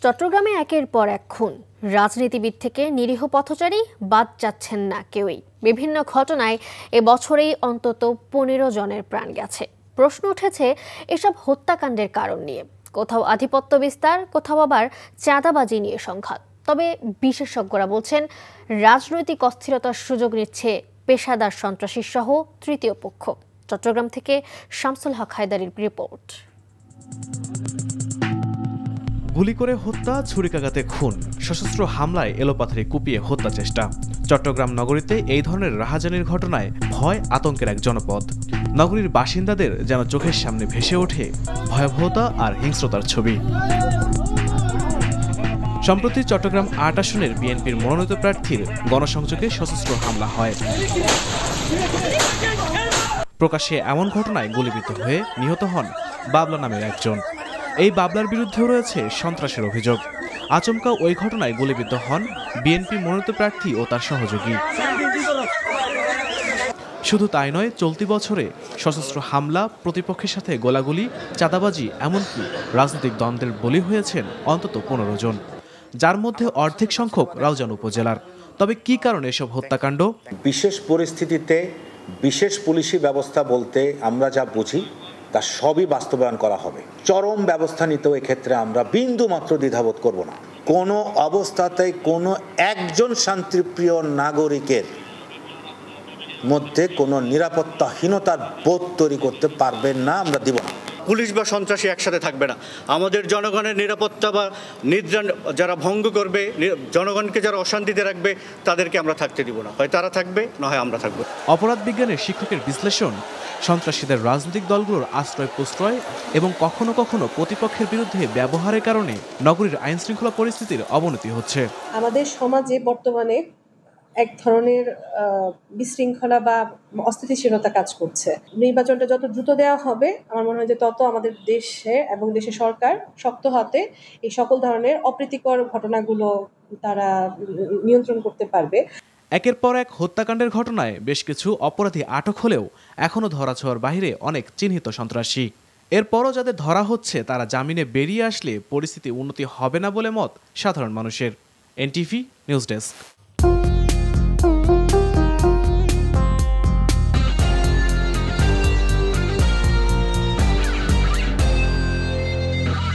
চট্টগ্রামে একের পর এক খুন, রাজনীতিবিদ থেকে নিরীহ পথচারী বাদ যাচ্ছেন না কেউই। বিভিন্ন ঘটনায় এবছরেই অন্তত 15 জনের প্রাণ গেছে। প্রশ্ন উঠেছে এসব হত্যাকাণ্ডের কারণ নিয়ে, কোথাও আধিপত্য বিস্তার, কোথাও আবার চাঁদাবাজি নিয়ে সংঘাত। তবে বিশেষজ্ঞরা বলছেন রাজনৈতিক অস্থিরতার সুযোগ নিচ্ছে পেশাদার সন্ত্রাসী সহ তৃতীয় পক্ষ। চট্টগ্রাম থেকে শামসুল হক হায়দারির রিপোর্ট। গুলি করে হত্যা, ছুরিকাঘাতে খুন, সশস্ত্র হামলায় এলোপাথারি কুপিয়ে হত্যা চেষ্টা। চট্টগ্রাম নগরীতে এই ধরনের রাহাজানির ঘটনায় ভয় আতঙ্কের এক জনপদ। নগরীর বাসিন্দাদের যেন চোখের সামনে ভেসে ওঠে ভয়াবহতা আর হিংস্রতার ছবি। সম্প্রতি চট্টগ্রাম ৮ আসনের বিএনপির মনোনীত প্রার্থীর গণসংযোগে সশস্ত্র হামলা হয়। প্রকাশ্যে এমন ঘটনায় গুলিবিদ্ধ হয়ে নিহত হন বাবলা নামের একজন। এই বাবলার বিরুদ্ধেও রয়েছে সন্ত্রাসের অভিযোগ। আচমকা ওই ঘটনায় গুলিবিদ্ধ হন বিএনপি মনোনীত প্রার্থী ও তার সহযোগী। শুধু তাই নয়, চলতি বছরে সশস্ত্র হামলা, প্রতিপক্ষের সাথে গোলাগুলি, চাঁদাবাজি, এমনকি রাজনৈতিক দ্বন্দ্বের বলি হয়েছেন অন্তত 15 জন, যার মধ্যে অর্ধেক সংখ্যক রাউজান উপজেলার। তবে কি কারণে এসব হত্যাকাণ্ড? বিশেষ পরিস্থিতিতে বিশেষ পুলিশি ব্যবস্থা বলতে আমরা যা বুঝি তা সবই বাস্তবায়ন করা হবে। চরম ব্যবস্থা নিতেও এক্ষেত্রে আমরা বিন্দু মাত্র দ্বিধাবোধ করব না। কোনো অবস্থাতেই কোনো একজন শান্তিপ্রিয় নাগরিকের মধ্যে কোনো নিরাপত্তাহীনতার বোধ তৈরি করতে পারবেন না, আমরা দিব না। পুলিশ বা সন্ত্রাসী একসাথে থাকবে না। আমাদের জনগণের নিরাপত্তা বা নিদ্রা যারা ভঙ্গ করবে, জনগণকে যারা অশান্তিতে রাখবে, তাদেরকে আমরা থাকতে দিব না। হয় তারা থাকবে, না হয় আমরা থাকবো। অপরাধ বিজ্ঞানের শিক্ষকের বিশ্লেষণ, সন্ত্রাসীদের রাজনৈতিক দলগুলোর আশ্রয় প্রশ্রয় এবং কখনো কখনো প্রতিপক্ষের বিরুদ্ধে ব্যবহারের কারণে নগরীর আইনশৃঙ্খলা পরিস্থিতির অবনতি হচ্ছে। আমাদের সমাজে বর্তমানে এক ধরনের বিশৃঙ্খলা বা অস্থিতিশীলতা কাজ করছে। নির্বাচনটা যত দ্রুত দেওয়া হবে, আমার মনে হয় যে তত আমাদের দেশে এবং দেশের সরকার শক্ত হাতে এই সকল ধরনের অপ্রীতিকর ঘটনাগুলো তারা নিয়ন্ত্রণ করতে পারবে। একের পর এক হত্যাকাণ্ডের ঘটনায় বেশ কিছু অপরাধী আটক হলেও এখনও ধরাছোঁয়ার বাইরে অনেক চিহ্নিত সন্ত্রাসী। এরপরও যাদের ধরা হচ্ছে তারা জামিনে বেরিয়ে আসলে পরিস্থিতি উন্নতি হবে না বলে মত সাধারণ মানুষের। NTV news desk.